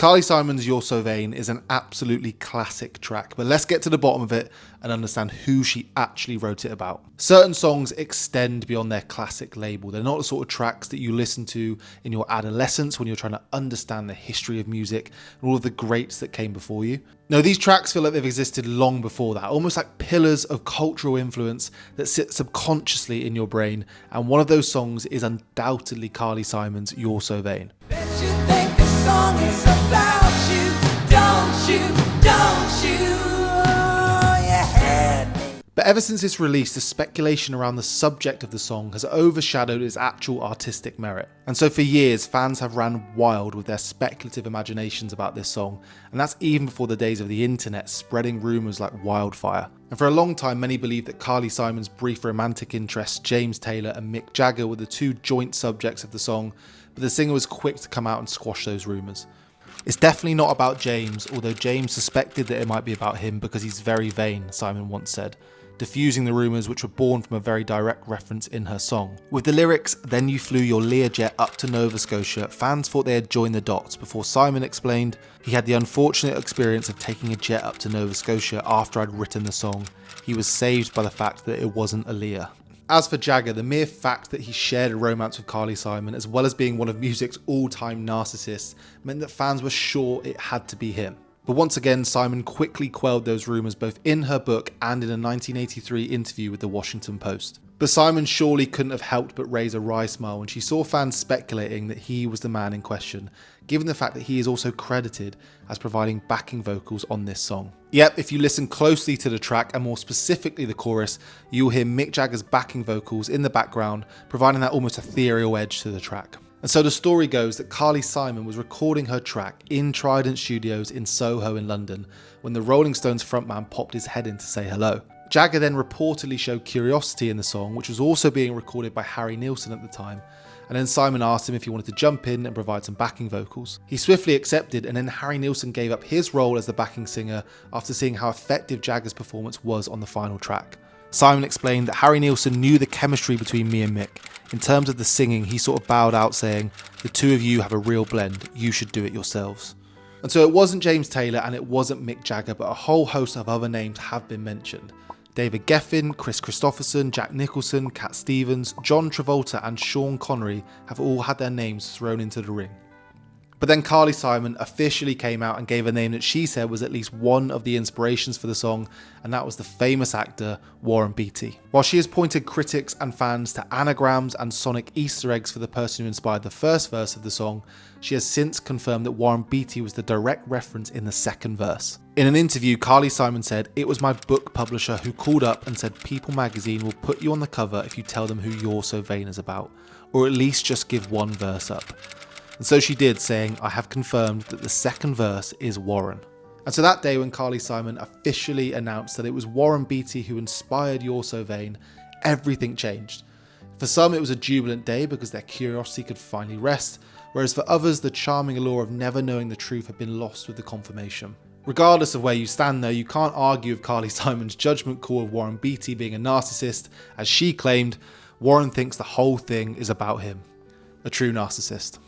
Carly Simon's You're So Vain is an absolutely classic track, but let's get to the bottom of it and understand who she actually wrote it about. Certain songs extend beyond their classic label. They're not the sort of tracks that you listen to in your adolescence when you're trying to understand the history of music and all of the greats that came before you. No, these tracks feel like they've existed long before that, almost like pillars of cultural influence that sit subconsciously in your brain, and one of those songs is undoubtedly Carly Simon's You're So Vain. Song is about you, don't you, oh, you had me. But ever since its release, the speculation around the subject of the song has overshadowed its actual artistic merit. And so for years, fans have ran wild with their speculative imaginations about this song, and that's even before the days of the internet spreading rumours like wildfire. And for a long time, many believed that Carly Simon's brief romantic interests, James Taylor and Mick Jagger, were the two joint subjects of the song, but the singer was quick to come out and squash those rumours. It's definitely not about James, although James suspected that it might be about him because he's very vain, Simon once said, diffusing the rumours which were born from a very direct reference in her song. With the lyrics, "Then you flew your Learjet up to Nova Scotia," fans thought they had joined the dots before Simon explained he had the unfortunate experience of taking a jet up to Nova Scotia after I'd written the song. He was saved by the fact that it wasn't a Lear. As for Jagger, the mere fact that he shared a romance with Carly Simon, as well as being one of music's all-time narcissists, meant that fans were sure it had to be him. But once again, Simon quickly quelled those rumours both in her book and in a 1983 interview with the Washington Post. But Simon surely couldn't have helped but raise a wry smile when she saw fans speculating that he was the man in question, given the fact that he is also credited as providing backing vocals on this song. Yep, if you listen closely to the track, and more specifically the chorus, you'll hear Mick Jagger's backing vocals in the background, providing that almost ethereal edge to the track. And so the story goes that Carly Simon was recording her track in Trident Studios in Soho in London when the Rolling Stones frontman popped his head in to say hello. Jagger then reportedly showed curiosity in the song, which was also being recorded by Harry Nilsson at the time, and then Simon asked him if he wanted to jump in and provide some backing vocals. He swiftly accepted, and then Harry Nilsson gave up his role as the backing singer after seeing how effective Jagger's performance was on the final track. Simon explained that Harry Nilsson knew the chemistry between me and Mick. In terms of the singing, he sort of bowed out saying, "The two of you have a real blend, you should do it yourselves." And so it wasn't James Taylor and it wasn't Mick Jagger, but a whole host of other names have been mentioned. David Geffen, Chris Christopherson, Jack Nicholson, Cat Stevens, John Travolta and Sean Connery have all had their names thrown into the ring. But then Carly Simon officially came out and gave a name that she said was at least one of the inspirations for the song, and that was the famous actor Warren Beatty. While she has pointed critics and fans to anagrams and sonic Easter eggs for the person who inspired the first verse of the song, she has since confirmed that Warren Beatty was the direct reference in the second verse. In an interview, Carly Simon said, "It was my book publisher who called up and said People magazine will put you on the cover if you tell them who You're So Vain is about, or at least just give one verse up." And so she did, saying, "I have confirmed that the second verse is Warren." And so that day when Carly Simon officially announced that it was Warren Beatty who inspired You're So Vain, everything changed. For some it was a jubilant day because their curiosity could finally rest, whereas for others the charming allure of never knowing the truth had been lost with the confirmation. Regardless of where you stand though, you can't argue with Carly Simon's judgment call of Warren Beatty being a narcissist. As she claimed, Warren thinks the whole thing is about him. A true narcissist.